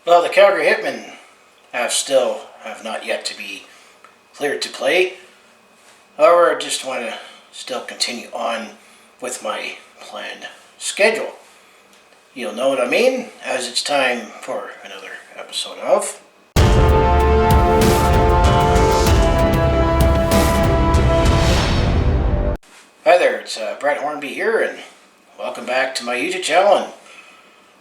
Well, the Calgary Hitmen have not yet to be cleared to play. However, I just want to still continue on with my planned schedule. You'll know what I mean as it's time for another episode of Hi there, it's Brett Hornby here, and welcome back to my YouTube channel, and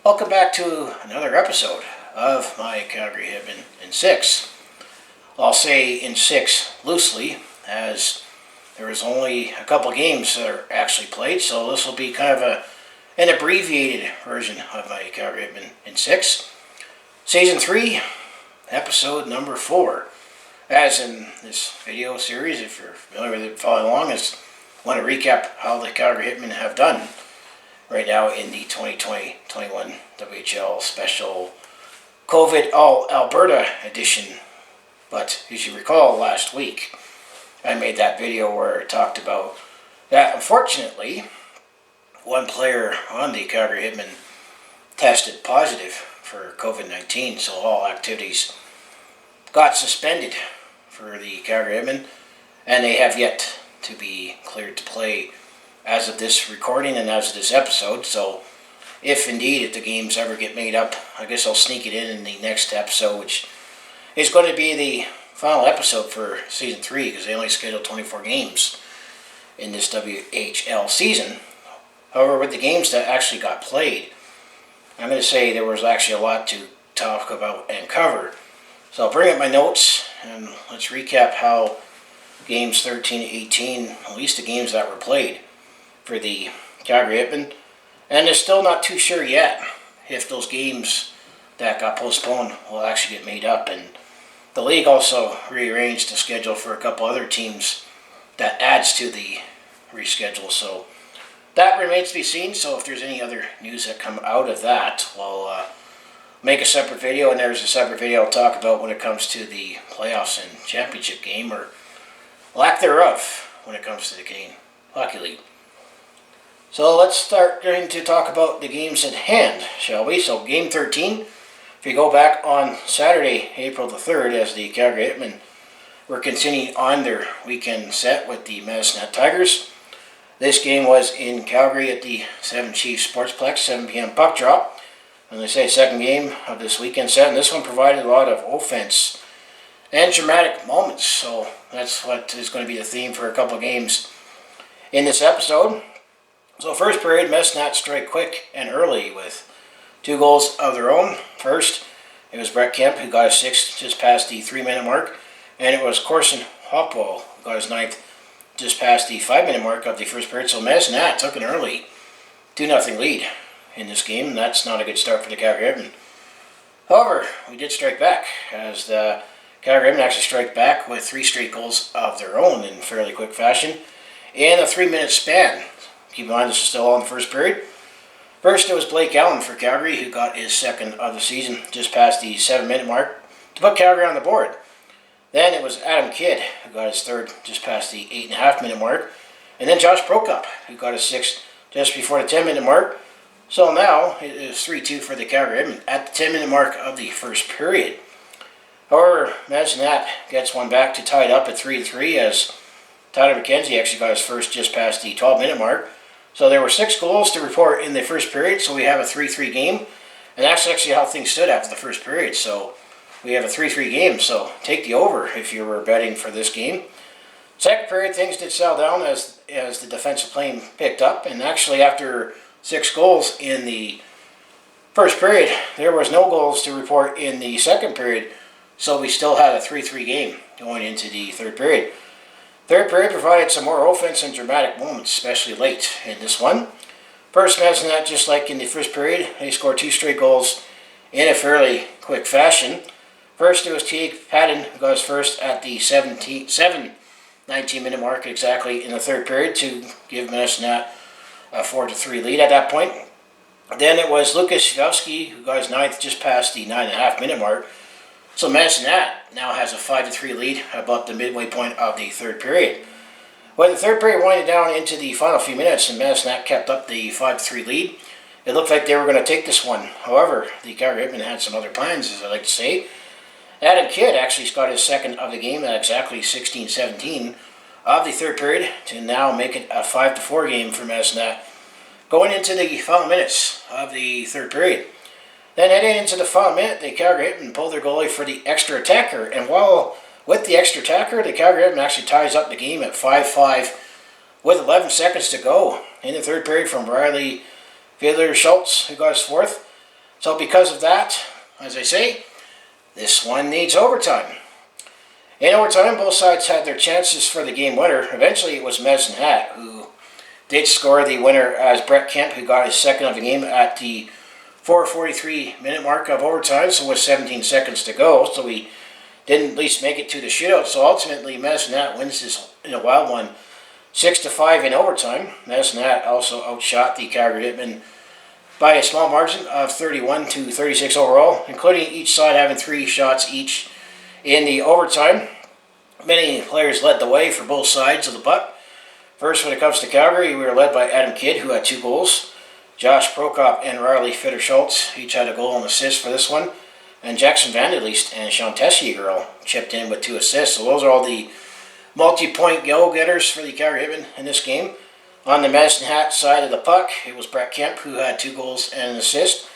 welcome back to another episode of my Calgary Hitmen in 6. I'll say in 6 loosely, as there was only a couple games that are actually played, so this will be kind of an abbreviated version of my Calgary Hitmen in 6. Season 3, episode number 4. As in this video series, if you're familiar with it, following along, I want to recap how the Calgary Hitmen have done right now in the 2020-21 WHL Special COVID All Alberta edition. But as you recall, last week I made that video where I talked about that unfortunately one player on the Calgary Hitmen tested positive for COVID-19, so all activities got suspended for the Calgary Hitmen, and they have yet to be cleared to play as of this recording and as of this episode. So if the games ever get made up, I guess I'll sneak it in the next episode, which is going to be the final episode for season 3, because they only scheduled 24 games in this WHL season. However, with the games that actually got played, I'm going to say there was actually a lot to talk about and cover. So I'll bring up my notes and let's recap how games 13 to 18, at least the games that were played for the Calgary Hitmen. And they're still not too sure yet if those games that got postponed will actually get made up. And the league also rearranged the schedule for a couple other teams that adds to the reschedule. So that remains to be seen. So if there's any other news that come out of that, we'll make a separate video. And there's a separate video I'll talk about when it comes to the playoffs and championship game, or lack thereof when it comes to the Canadian Hockey League. So let's start going to talk about the games at hand, shall we? So game 13, if you go back on Saturday, April the 3rd, as the Calgary Hitmen were continuing on their weekend set with the Medicine Hat Tigers. This game was in Calgary at the 7 Chiefs Sportsplex, 7 p.m. puck drop. And they say second game of this weekend set, and this one provided a lot of offense and dramatic moments. So that's what is going to be the theme for a couple of games in this episode. So first period, Medicine Hat strike quick and early with 2 goals of their own. First, it was Brett Kemp who got his 6th just past the 3-minute mark, and it was Corson Hopwell who got his 9th just past the 5-minute mark of the first period. So Medicine Hat took an early 2-0 lead in this game, and that's not a good start for the Calgary Hitmen. However, we did strike back, as the Calgary Hitmen actually strike back with 3 straight goals of their own in fairly quick fashion in a 3-minute span. Keep in mind, this is still all in the first period. First, it was Blake Allen for Calgary, who got his 2nd of the season just past the 7-minute mark to put Calgary on the board. Then it was Adam Kidd, who got his 3rd just past the 8.5-minute mark. And then Josh Prokop, who got his 6th just before the 10-minute mark. So now it is 3-2 for the Calgary Hitmen at the 10-minute mark of the first period. However, Medicine Hat gets one back to tie it up at 3-3, as Tyler McKenzie actually got his 1st just past the 12-minute mark. So there were 6 goals to report in the first period, so we have a 3-3 game. And that's actually how things stood after the first period. So we have a 3-3 game, so take the over if you were betting for this game. Second period, things did settle down as the defensive play picked up. And actually after 6 goals in the first period, there was no goals to report in the second period. So we still had a 3-3 game going into the third period. Third period provided some more offense and dramatic moments, especially late in this one. First, Medicine Hat, just like in the first period, they scored 2 straight goals in a fairly quick fashion. First, it was Teague Patton who got his 1st at the 19-minute mark exactly in the third period to give Medicine Hat a 4-3 lead at that point. Then it was Lucas Shvovsky who got his 9th just past the 9.5-minute mark. So Medicine Hat now has a 5-3 lead about the midway point of the third period. When the third period winded down into the final few minutes and Medicine Hat kept up the 5-3 lead, it looked like they were going to take this one. However, the Calgary Hitmen had some other plans, as I like to say. Adam Kidd actually got his second of the game at exactly 16-17 of the third period to now make it a 5-4 game for Medicine going into the final minutes of the third period. Then heading into the final minute, the Calgary Hitmen pulled their goalie for the extra attacker, and while with the extra attacker, the Calgary Hitmen actually ties up the game at 5-5 with 11 seconds to go in the third period from Riley Schultz, who got his fourth. So because of that, as I say, this one needs overtime. In overtime, both sides had their chances for the game winner. Eventually, it was Medicine Hat who did score the winner as Brett Kemp, who got his second of the game at the 4:43 minute mark of overtime, so with 17 seconds to go. So we didn't at least make it to the shootout. So ultimately, Medicine Hat wins this in a wild one, 6-5 in overtime. Medicine Hat also outshot the Calgary Hitmen by a small margin of 31-36 overall, including each side having 3 shots each in the overtime. Many players led the way for both sides of the puck. First, when it comes to Calgary, we were led by Adam Kidd, who had 2 goals. Josh Prokop and Riley Schultz each had a goal and assist for this one. And Jackson Vanderleest and Sean Tessier chipped in with 2 assists. So those are all the multi-point goal-getters for the Calgary Hitmen in this game. On the Medicine Hat side of the puck, it was Brett Kemp, who had 2 goals and an assist.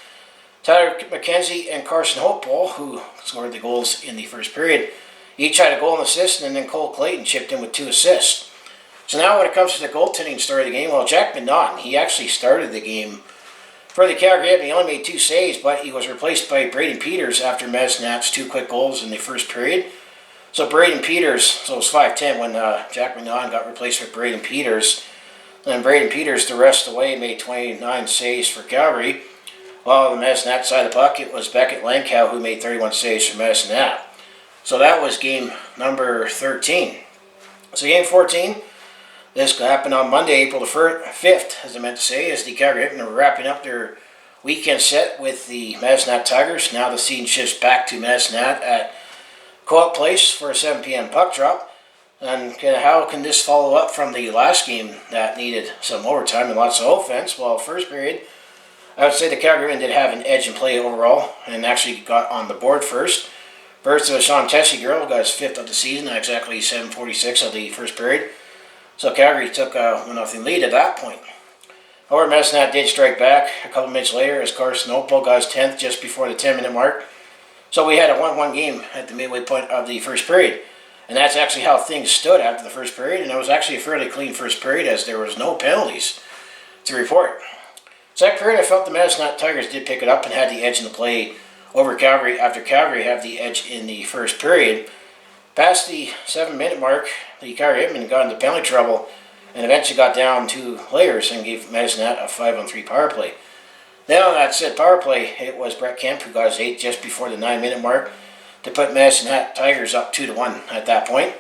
Tyler McKenzie and Carson Hopewell, who scored the goals in the first period, each had a goal and assist, and then Cole Clayton chipped in with 2 assists. So now when it comes to the goaltending story of the game, well, Jack McNaughton, he actually started the game for the Calgary Hitmen. He only made 2 saves, but he was replaced by Braden Peters after Medicine Hat's 2 quick goals in the first period. So Braden Peters, so it was 5-10 when Jack McNaughton got replaced with Braden Peters. Then Braden Peters, the rest of the way, made 29 saves for Calgary. While on the Medicine Hat side of the puck, it was Beckett Lankow who made 31 saves for Medicine Hat. So that was game number 13. So game 14, this happened on Monday, April the 5th, as I meant to say, as the Calgary Hitmen were wrapping up their weekend set with the Medicine Hat Tigers. Now the scene shifts back to Medicine Hat at Co-op Place for a 7 p.m. puck drop. And how can this follow up from the last game that needed some overtime and lots of offense? Well, first period, I would say the Calgary Hitmen did have an edge in play overall and actually got on the board first. First, it was Sean Tessier, got his 5th of the season at exactly 7:46 of the first period. So Calgary took a 1-0 lead at that point. However, Medicine Hat did strike back a couple minutes later as Carson Opel got his 10th just before the 10-minute mark. So we had a 1-1 game at the midway point of the first period. And that's actually how things stood after the first period. And it was actually a fairly clean first period as there was no penalties to report. Second period, I felt the Medicine Hat Tigers did pick it up and had the edge in the play over Calgary after Calgary had the edge in the first period. Past the 7-minute mark, the Calgary Hitmen got into penalty trouble and eventually got down 2 players and gave Medicine Hat a 5-on-3 power play. Then on that said power play, it was Brett Kemp who got his 8th just before the 9-minute mark to put Medicine Hat Tigers up 2-1 at that point.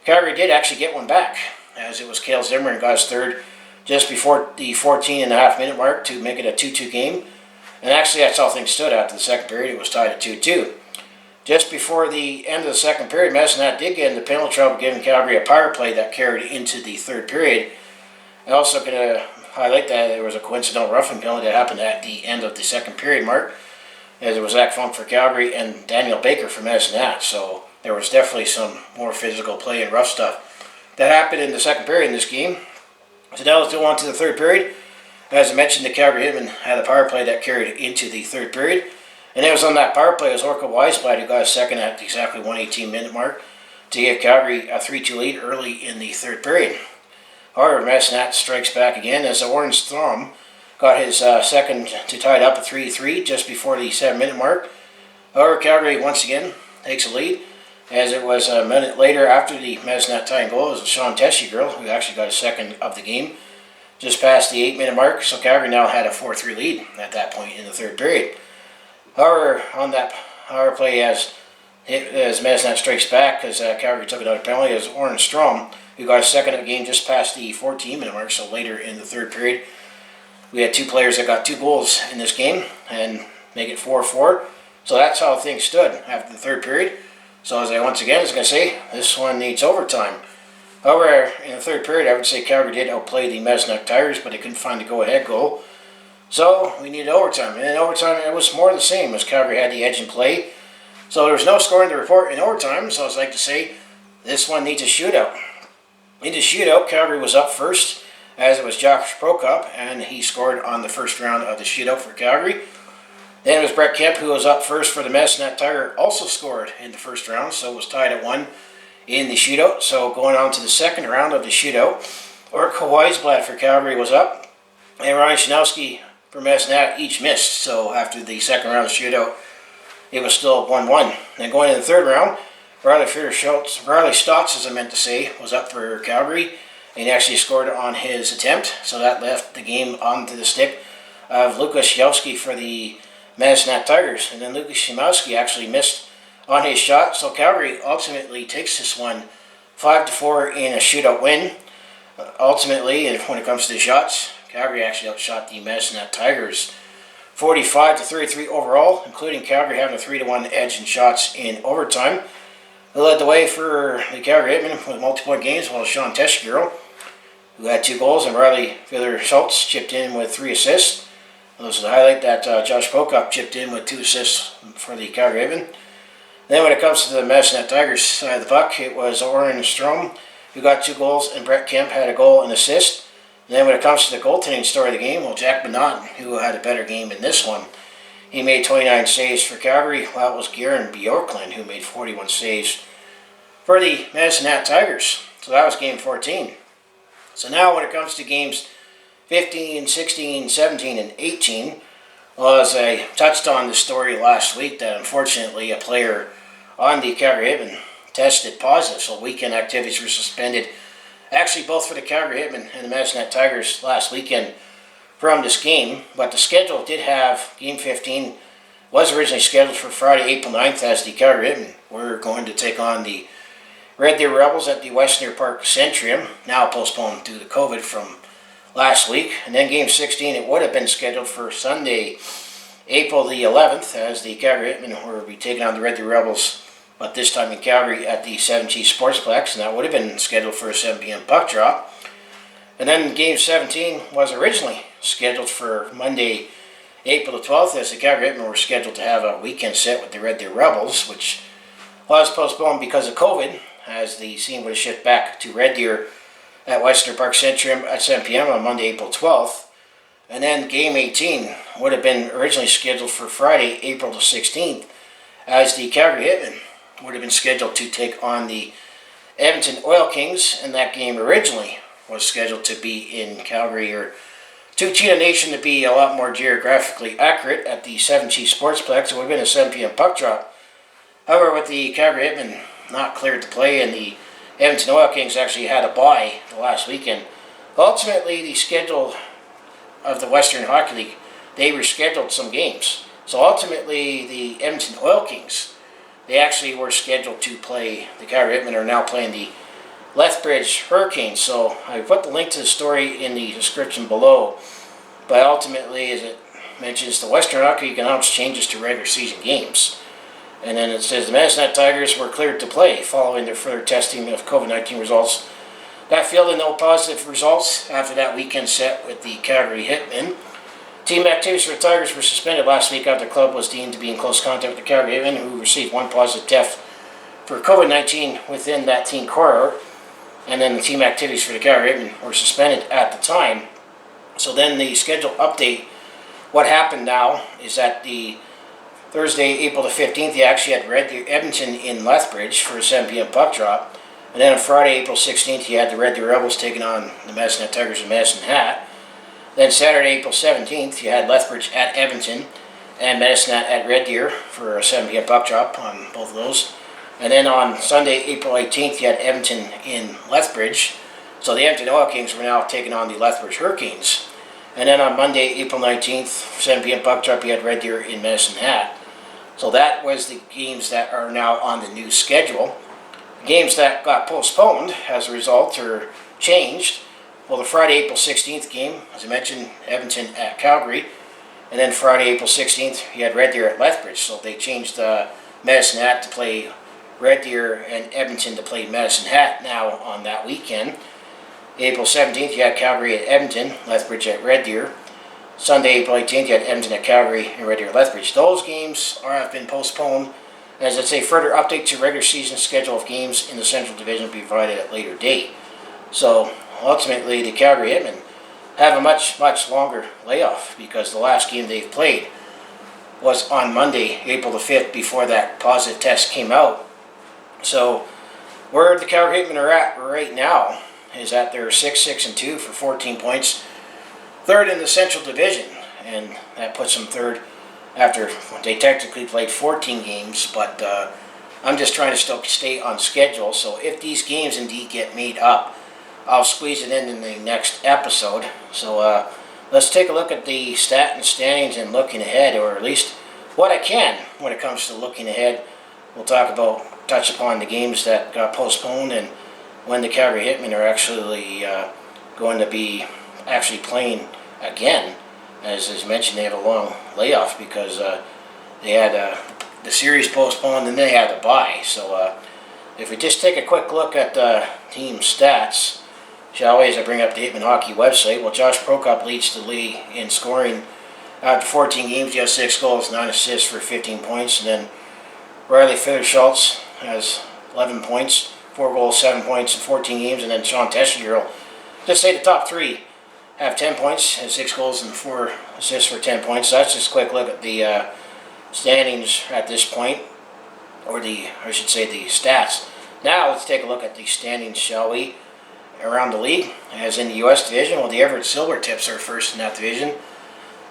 Calgary did actually get one back, as it was Cale Zimmerman got his 3rd just before the 14.5-minute mark to make it a 2-2 game. And actually that's how things stood after the second period. It was tied at 2-2. Just before the end of the second period, Medicine Hat did get into penalty trouble, giving Calgary a power play that carried into the third period. I'm also going to highlight that there was a coincidental roughing penalty that happened at the end of the second period mark, as it was Zach Funk for Calgary and Daniel Baker for Medicine Hat. So there was definitely some more physical play and rough stuff that happened in the second period in this game. So now let's go on to the third period. As I mentioned, the Calgary Hitmen had a power play that carried into the third period. And it was on that power play as Orca Weisblad who got a second at the exactly 1:18-minute mark to give Calgary a 3-2 lead early in the third period. However, Medicine Hat strikes back again as Oren Strom got his second to tie it up at 3-3 just before the 7-minute mark. However, Calgary once again takes a lead, as it was a minute later after the Medicine Hat tying goal. It was Sean Tessier who actually got his second of the game just past the 8-minute mark. So Calgary now had a 4-3 lead at that point in the third period. However, on that power play, as Medicine Hat strikes back, as Calgary took another penalty, as Oren Strom, who got a second of the game just past the 14-minute mark, so later in the third period. We had 2 players that got 2 goals in this game and make it 4-4. So that's how things stood after the third period. So as I once again was going to say, this one needs overtime. However, in the third period, I would say Calgary did outplay the Medicine Hat Tigers, but they couldn't find the go-ahead goal. So we needed overtime. And in overtime, it was more the same as Calgary had the edge in play. So there was no scoring to report in overtime. So I'd like to say this one needs a shootout. In the shootout, Calgary was up first, as it was Josh Prokop, and he scored on the first round of the shootout for Calgary. Then it was Brett Kemp, who was up first for the Medicine Tiger, also scored in the first round, so it was tied at 1 in the shootout. So going on to the second round of the shootout, Ork Weisblad for Calgary was up, and Ryan Shanowski for Medicine each missed. So after the second round of the shootout, it was still 1-1. Then going into the third round, Riley Stotts, as I meant to say, was up for Calgary, and he actually scored on his attempt. So that left the game onto the stick of Lukas Schilowski for the Medicine Tigers. And then Lukas Schilowski actually missed on his shot. So Calgary ultimately takes this one 5-4 in a shootout win. Ultimately, and when it comes to the shots, Calgary actually outshot the Medicine Tigers 45-33 overall, including Calgary having a 3-1 edge in shots in overtime. Who led the way for the Calgary Hitmen with multi-point games, while Sean Teschgero, who had 2 goals, and Riley Schultz chipped in with 3 assists. Those are the highlight that Josh Prokop chipped in with 2 assists for the Calgary Hitmen. Then when it comes to the Medicine Tigers side of the puck, it was Oren Strom, who got 2 goals, and Brett Kemp had a goal and assist. And then when it comes to the goaltending story of the game, well, Jack Bonnot, who had a better game in this one, he made 29 saves for Calgary, while it was Garen Bjorklund who made 41 saves for the Medicine Tigers. So that was game 14. So now when it comes to games 15, 16, 17, and 18, well, as I touched on the story last week, that unfortunately a player on the Calgary Hitmen tested positive, so weekend activities were suspended, actually both for the Calgary Hitmen and the Medicine Tigers last weekend from this game. But the schedule did have game 15 was originally scheduled for Friday, April 9th, as the Calgary Hitmen were going to take on the Red Deer Rebels at the Western Park Centrium, now postponed due to COVID from last week. And then game 16, it would have been scheduled for Sunday, April the 11th, as the Calgary Hitmen were be taking on the Red Deer Rebels, but this time in Calgary at the 7 Chiefs Sportsplex, and that would have been scheduled for a 7 p.m. puck drop. And then game 17 was originally scheduled for Monday, April the 12th, as the Calgary Hitmen were scheduled to have a weekend set with the Red Deer Rebels, which was postponed because of COVID, as the scene would have shifted back to Red Deer at Western Park Centrium at 7 p.m. on Monday, April 12th. And then game 18 would have been originally scheduled for Friday, April the 16th, as the Calgary Hitmen would have been scheduled to take on the Edmonton Oil Kings, and that game originally was scheduled to be in Calgary, or to Cheetah Nation to be a lot more geographically accurate, at the 7 Chiefs Sportsplex. It would have been a 7 p.m. puck drop. However, with the Calgary Hitmen not cleared to play, and the Edmonton Oil Kings actually had a bye the last weekend, ultimately the schedule of the Western Hockey League, they rescheduled some games. So ultimately the Edmonton Oil Kings, they actually were scheduled to play, the Calgary Hitmen are now playing the Lethbridge Hurricanes. So I put the link to the story in the description below, but ultimately, as it mentions, the Western Hockey League announced changes to regular season games. And then it says the Medicine Tigers were cleared to play following their further testing of COVID-19 results. That fielded no positive results after that weekend set with the Calgary Hitmen. Team activities for the Tigers were suspended last week after the club was deemed to be in close contact with the Calgary Hitmen, who received 1 positive test for COVID-19 within that team cohort. And then the team activities for the Calgary Hitmen were suspended at the time. So then the schedule update, what happened now is that the Thursday, April the 15th, you actually had Red Deer Edmonton in Lethbridge for a 7 p.m. puck drop. And then on Friday, April 16th, you had the Red Deer Rebels taking on the Medicine Tigers in Medicine Hat. Then Saturday, April 17th, you had Lethbridge at Edmonton and Medicine at Red Deer for a 7 p.m. puck drop on both of those. And then on Sunday, April 18th, you had Edmonton in Lethbridge. So the Edmonton Oil Kings were now taking on the Lethbridge Hurricanes. And then on Monday, April 19th, 7 p.m. puck drop, you had Red Deer in Medicine Hat. So that was the games that are now on the new schedule. Games that got postponed as a result or changed. Well, the Friday, April 16th game, as I mentioned, Edmonton at Calgary. And then Friday, April 16th, you had Red Deer at Lethbridge. So they changed Medicine Hat to play Red Deer and Edmonton to play Medicine Hat now on that weekend. April 17th, you had Calgary at Edmonton, Lethbridge at Red Deer. Sunday, April 18th, you had Edmonton at Calgary and Red Deer Lethbridge. Those games have been postponed. As I say, further update to regular season schedule of games in the Central Division will be provided at a later date. So ultimately, the Calgary Hitmen have a much longer layoff because the last game they've played was on Monday, April the 5th, before that positive test came out. So where the Calgary Hitmen are at right now is that they're 6-2 for 14 points, third in the Central Division, and that puts them third after they technically played 14 games, but I'm just trying to still stay on schedule. So if these games indeed get made up, I'll squeeze it in the next episode. So let's take a look at the stat and standings and looking ahead, or at least what I can when it comes to looking ahead. We'll touch upon the games that got postponed and when the Calgary Hitmen are actually going to be actually playing again. As mentioned, they have a long layoff because they had the series postponed and they had to bye. So if we just take a quick look at team stats, shall we, as I bring up the Hitman Hockey website. Well, Josh Prokop leads the league in scoring. After 14 games, he has 6 goals, 9 assists for 15 points. And then Riley Fither-Schultz has 11 points, 4 goals, 7 points in 14 games. And then Sean Teschner, just say the top 3 have 10 points and 6 goals and 4 assists for 10 points. So that's just a quick look at the standings at this point, or I should say the stats. Now let's take a look at the standings, shall we, around the league. As in the U.S. division, well, the Everett Silvertips are first in that division.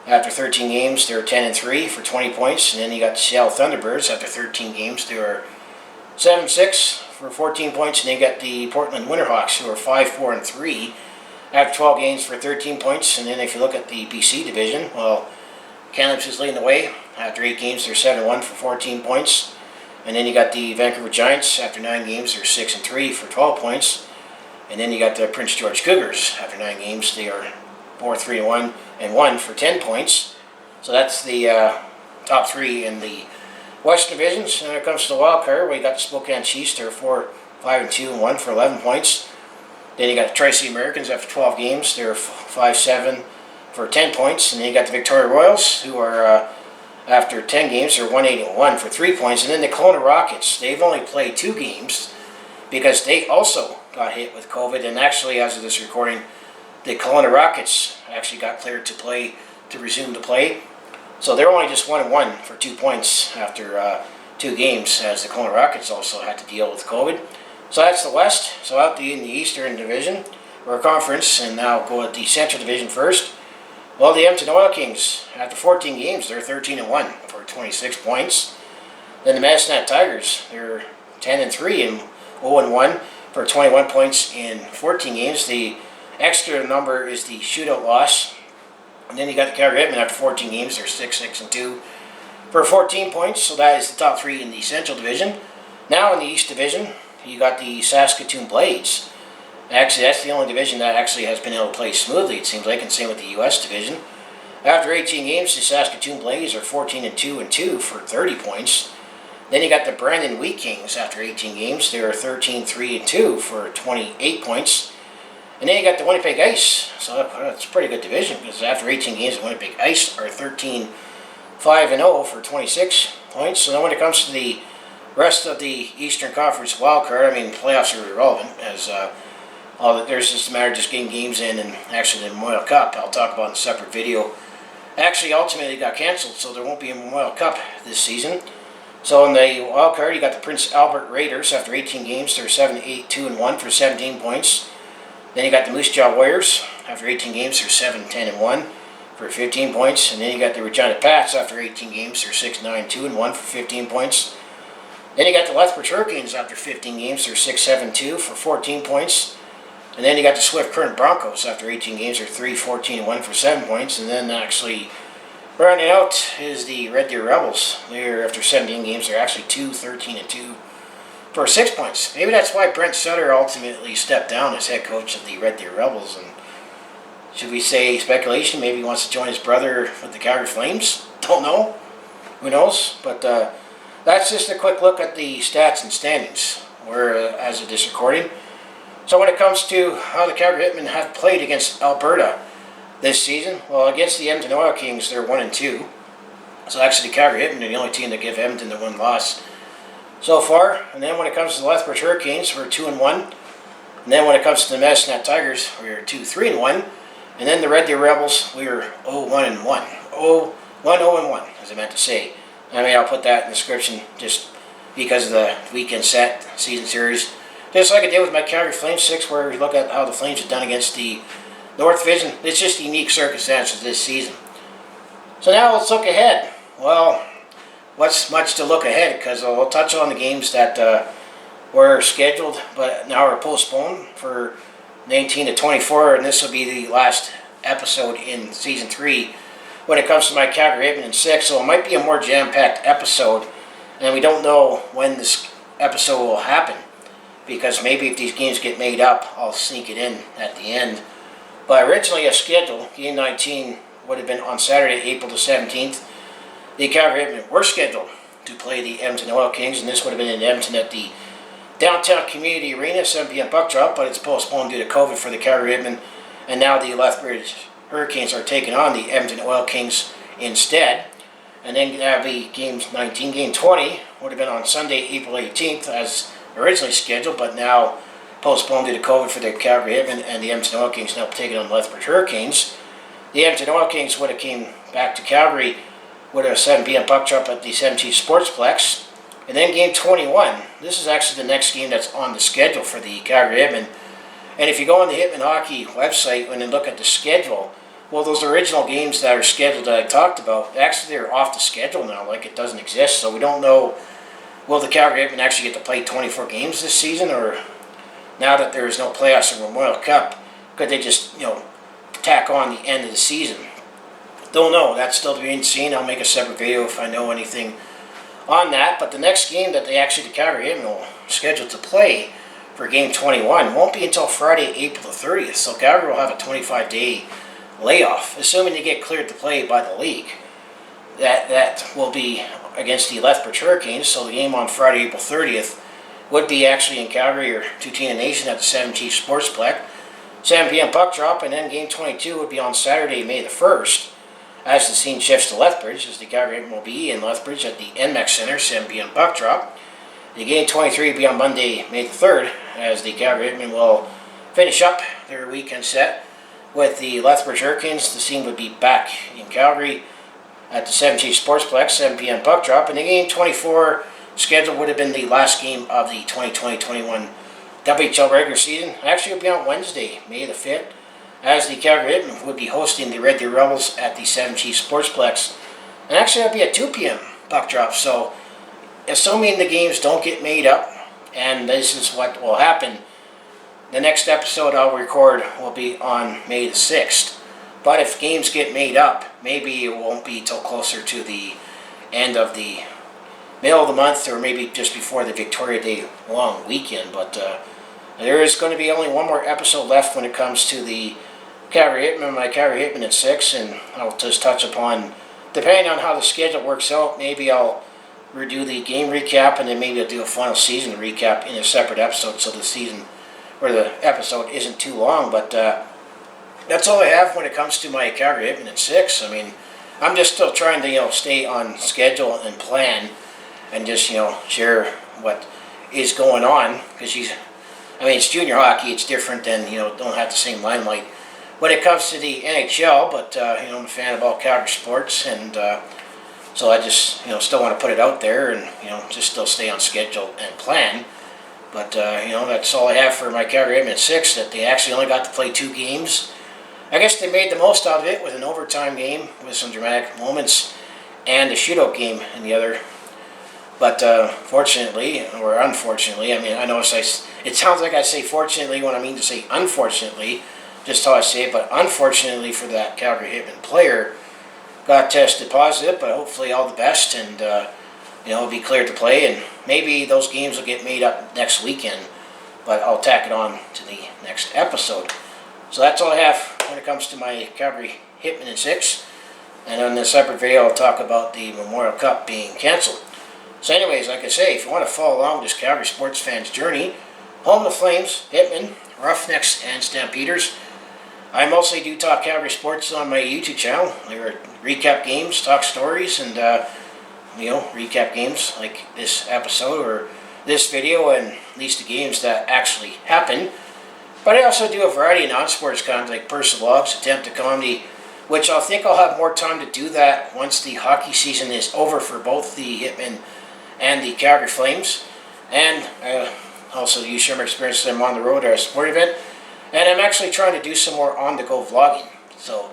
After 13 games, they're 10-3 for 20 points. And then you got the Seattle Thunderbirds. After 13 games, they are 7-6 for 14 points. And then you got the Portland Winterhawks, who are 5-4-3 after 12 games for 13 points. And then if you look at the BC division, well, Kamloops is leading the way. After 8 games, they're 7-1 for 14 points. And then you got the Vancouver Giants. After 9 games, they're 6-3 for 12 points. And then you got the Prince George Cougars. After 9 games, they are 4-3-1 and 1 for 10 points. So that's the top 3 in the Western divisions. And when it comes to the wild card, we got the Spokane Chiefs. They're 4-5-2 and 1 for 11 points. Then you got the Tri-City Americans. After 12 games, they're 5-7 for 10 points. And then you got the Victoria Royals, who are after 10 games, they're 1-8-1 for 3 points. And then the Kelowna Rockets. They've only played 2 games because they also got hit with COVID. And actually, as of this recording, the Kelowna Rockets actually got cleared to resume to play. So they're only just 1-1 for 2 points after 2 games, as the Kelowna Rockets also had to deal with COVID. So that's the West. So out in the Eastern Division, or conference, and now go at the Central Division first. Well, the Edmonton Oil Kings, after 14 games, they're 13-1 for 26 points. Then the Madison Tigers, they're 10-3 and 0-1 for 21 points in 14 games. The extra number is the shootout loss. And then you got the Calgary Hitmen after 14 games. They're 6-2 for 14 points. So that is the top 3 in the Central Division. Now in the East Division, you got the Saskatoon Blades. Actually, that's the only division that actually has been able to play smoothly, it seems like, and same with the U.S. division. After 18 games, the Saskatoon Blades are 14-2 and 2 for 30 points. Then you got the Brandon Wheat Kings after 18 games. They are 13-3 and 2 for 28 points. And then you got the Winnipeg Ice. So that's a pretty good division because after 18 games, the Winnipeg Ice are 13-5 and 0 for 26 points. So then when it comes to the rest of the Eastern Conference wildcard, I mean, playoffs are irrelevant as there's just a matter of just getting games in, and actually the Memorial Cup, I'll talk about in a separate video, actually ultimately got canceled, so there won't be a Memorial Cup this season. So in the wild card, you got the Prince Albert Raiders. After 18 games, they're 7-2 and 1 for 17 points. Then you got the Moose Jaw Warriors. After 18 games, they're 7-10 and 1 for 15 points. And then you got the Regina Pats. After 18 games, they're 6-9-2 and 1 for 15 points. Then you got the Lethbridge Hurricanes. After 15 games, they're 6-7-2 for 14 points. And then you got the Swift Current Broncos. After 18 games, they're 3-14 and 1 for 7 points. And then actually rounding out is the Red Deer Rebels. They're after 17 games, they're actually 2-13 and 2 for 6 points. Maybe that's why Brent Sutter ultimately stepped down as head coach of the Red Deer Rebels. And should we say speculation? Maybe he wants to join his brother with the Calgary Flames. Don't know. Who knows? But that's just a quick look at the stats and standings, where as of this recording. So when it comes to how the Calgary Hitmen have played against Alberta, this season? Well, against the Edmonton Oil Kings, they're 1-2. So actually, the Calgary Hitmen are the only team that give Edmonton the one loss so far. And then when it comes to the Lethbridge Hurricanes, we're 2-1. And then when it comes to the Medicine Hat Tigers, we're 2-3-1. And then the Red Deer Rebels, we were 0-1-1. 1-0-1, as I meant to say. I mean, I'll put that in the description just because of the weekend set season series. Just like I did with my Calgary Flames 6, where we look at how the Flames have done against the North Division. It's just unique circumstances this season. So now let's look ahead. Well, what's much to look ahead, because we'll touch on the games that were scheduled but now are postponed for 19 to 24, and this will be the last episode in season 3 when it comes to my Calgary Hitmen in 6. So it might be a more jam-packed episode, and we don't know when this episode will happen, because maybe if these games get made up, I'll sneak it in at the end. But originally a schedule, game 19 would have been on Saturday, April the 17th. The Calgary Hitmen were scheduled to play the Edmonton Oil Kings, and this would have been in Edmonton at the Downtown Community Arena, 7 p.m. puck drop, but it's postponed due to COVID for the Calgary Hitmen, and now the Lethbridge Hurricanes are taking on the Edmonton Oil Kings instead. And then that'll be game 19. Game 20 would have been on Sunday, April 18th, as originally scheduled, but now postponed due to COVID for the Calgary Hitmen, and the Edmonton Oil Kings now taking on the Lethbridge Hurricanes. The Edmonton Oil Kings would have came back to Calgary with a 7 p.m. puck drop at the 17 Sportsplex. And then game 21, this is actually the next game that's on the schedule for the Calgary Hitmen. And if you go on the Hitmen Hockey website and then look at the schedule, well, those original games that are scheduled that I talked about, actually they're off the schedule now, like it doesn't exist. So we don't know, will the Calgary Hitmen actually get to play 24 games this season, or now that there is no playoffs or Memorial Cup, could they just, tack on the end of the season? Don't know. That's still to be seen. I'll make a separate video if I know anything on that. But the next game that the Calgary Hitmen will schedule to play for game 21 won't be until Friday, April the 30th. So Calgary will have a 25-day layoff, assuming they get cleared to play by the league. That will be against the Lethbridge Hurricanes. So the game on Friday, April 30th would be actually in Calgary or Tutina Nation at the 17 Sportsplex. 7 p.m. puck drop, and then game 22 would be on Saturday, May the 1st, as the scene shifts to Lethbridge, as the Calgary Hitmen will be in Lethbridge at the NMAX Center, 7 p.m. puck drop. The game 23 will be on Monday, May the 3rd, as the Calgary Hitmen will finish up their weekend set with the Lethbridge Hurricanes. The scene would be back in Calgary at the 17 Sportsplex, 7 p.m. puck drop, and the game 24 schedule would have been the last game of the 2020-21 WHL regular season. Actually, it'll be on Wednesday, May the 5th, as the Calgary Hitmen would be hosting the Red Deer Rebels at the 7 Chiefs Sportsplex. And actually, that'll be at 2 p.m. puck drop. So, assuming the games don't get made up, and this is what will happen, the next episode I'll record will be on May the 6th. But if games get made up, maybe it won't be till closer to the end of the middle of the month, or maybe just before the Victoria Day long weekend. But there is going to be only one more episode left when it comes to the Calgary Hitmen, my Calgary Hitmen at 6, and I'll just touch upon, depending on how the schedule works out, maybe I'll redo the game recap, and then maybe I'll do a final season recap in a separate episode, so the season or the episode isn't too long. But that's all I have when it comes to my Calgary Hitmen at 6. I mean, I'm just still trying to stay on schedule and plan, and just share what is going on, because it's junior hockey. It's different than don't have the same limelight when it comes to the NHL. But I'm a fan of all Calgary sports, and so I just still want to put it out there, and just still stay on schedule and plan. But that's all I have for my Calgary Hitmen at 6. That they actually only got to play 2 games. I guess they made the most out of it with an overtime game with some dramatic moments, and a shootout game in the other. But fortunately, or unfortunately, I know it sounds like I say fortunately when I mean to say unfortunately, just how I say it. But unfortunately for that Calgary Hitmen player, got tested positive. But hopefully all the best, and he'll be cleared to play, and maybe those games will get made up next weekend. But I'll tack it on to the next episode. So that's all I have when it comes to my Calgary Hitmen in 6. And on this separate video, I'll talk about the Memorial Cup being cancelled. So anyways, like I say, if you want to follow along with this Calgary sports fan's journey, home of the Flames, Hitmen, Roughnecks, and Stampeders, I mostly do talk Calgary sports on my YouTube channel. I recap games, talk stories, and recap games like this episode or this video, and at least the games that actually happen. But I also do a variety of non-sports content like personal vlogs, attempt at comedy, which I think I'll have more time to do that once the hockey season is over for both the Hitmen and the Calgary Flames. And also share my experiences I'm on the road at a sporting event. And I'm actually trying to do some more on-the-go vlogging. So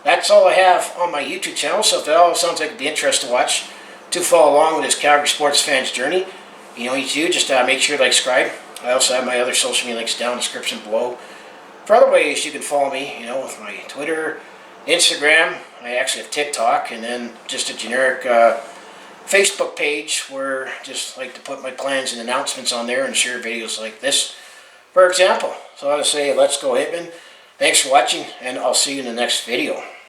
that's all I have on my YouTube channel. So if that all sounds like it'd be interesting to watch, to follow along with this Calgary sports fan's journey, you know what you do, just make sure to subscribe. I also have my other social media links down in the description below. For other ways you can follow me, with my Twitter, Instagram. I actually have TikTok, and then just a generic Facebook page where I just like to put my plans and announcements on there and share videos like this, for example. So I would say, let's go Hitmen. Thanks for watching, and I'll see you in the next video.